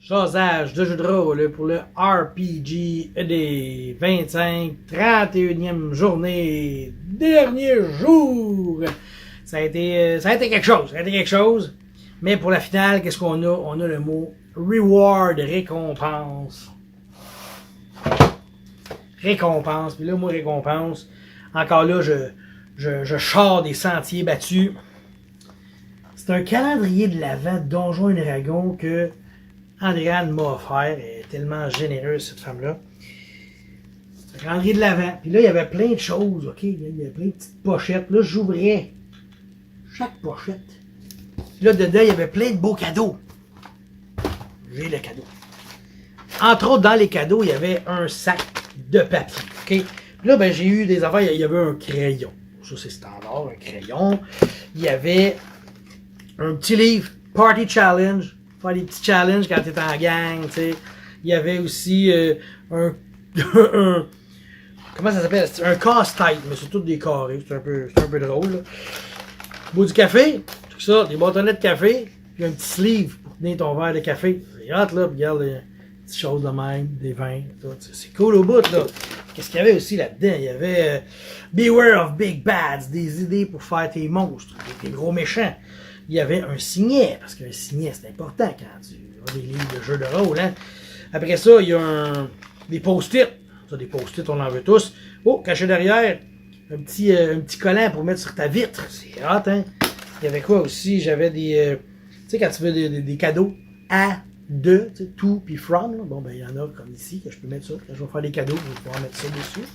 Jasage de jeu de rôle pour le RPG des 31e journée, dernier jour. Ça a été quelque chose. Mais pour la finale, qu'est-ce qu'on a? On a le mot reward, récompense. Récompense. Puis là, moi, récompense. Encore là, je sors des sentiers battus. C'est un calendrier de l'Avent de Donjons et Dragons que Andréane m'a offert. Elle est tellement généreuse, cette femme-là. C'est un calendrier de l'Avent. Puis là, il y avait plein de choses, ok? Il y avait plein de petites pochettes. Là, j'ouvrais chaque pochette. Puis là, dedans, il y avait plein de beaux cadeaux. J'ai le cadeau. Entre autres, dans les cadeaux, il y avait un sac de papier, ok? Puis là, ben, j'ai eu des affaires. Il y avait un crayon. Ça, c'est standard, un crayon. Il y avait un petit livre, Party Challenge. Faire des petits challenges quand t'es en gang, tu sais. Il y avait aussi un comment ça s'appelle? Un casse-tête, mais c'est tout des carrés. C'est un peu drôle, là. Bout du café, tout ça, des bâtonnets de café, puis un petit sleeve pour tenir ton verre de café. C'est hot, là, puis regarde les petites choses de même, des vins, tout. C'est cool au bout, là. Qu'est-ce qu'il y avait aussi là-dedans? Il y avait Beware of Big Bads, des idées pour faire tes monstres, tes gros méchants. Il y avait un signet, parce qu'un signet, c'est important quand tu as des livres de jeux de rôle, hein. Après ça, il y a des post-it. Ça, des post-it, on en veut tous. Oh, caché derrière, un petit collant pour mettre sur ta vitre. C'est hot, hein. Il y avait quoi aussi? J'avais des... tu sais, quand tu veux des cadeaux à, de, tu sais, to, puis from, là. Bon, ben, il y en a comme ici, que je peux mettre ça. Quand je vais faire des cadeaux, je vais pouvoir mettre ça dessus.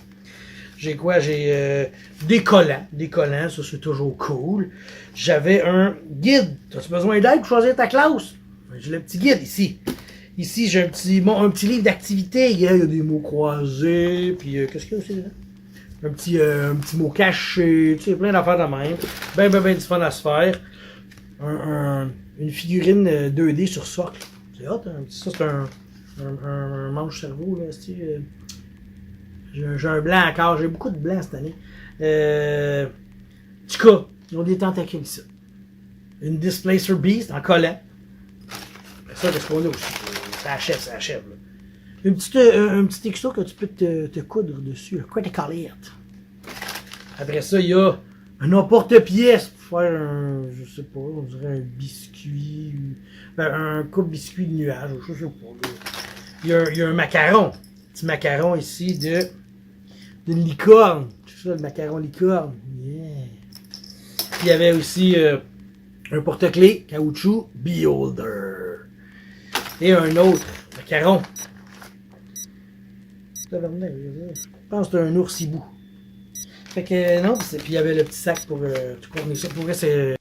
J'ai quoi? J'ai des collants. Des collants, ça c'est toujours cool. J'avais un guide. As-tu besoin d'aide pour choisir ta classe? J'ai le petit guide ici. Ici, j'ai un petit livre d'activité. Il y a des mots croisés. Puis, qu'est-ce qu'il y a aussi dedans? Un petit mot caché. Tu sais, plein d'affaires de même. Ben du fun à se faire. Une figurine 2D sur socle. C'est hot, hein? Ça, c'est un manche-cerveau, là. J'ai un blanc encore. J'ai beaucoup de blanc cette année. Tika, ils ont des tentacules ici. Une Displacer Beast en collant. Ça, qu'est-ce qu'on a aussi? Ça achève. Là. Un petit texto que tu peux te coudre dessus. Un critical hit. Après ça, il y a un emporte-pièce pour faire je sais pas, on dirait un biscuit. Un coupe biscuit de nuage. Je sais pas. Il y a un macaron. Un petit macaron ici d'une licorne. C'est ça, le macaron licorne. Yeah. Puis il y avait aussi un porte-clés caoutchouc Beholder. Et un autre macaron. Je pense que c'est un ours hibou. Fait que non, puis il y avait le petit sac pour tout contenir ça. Pour vrai, c'est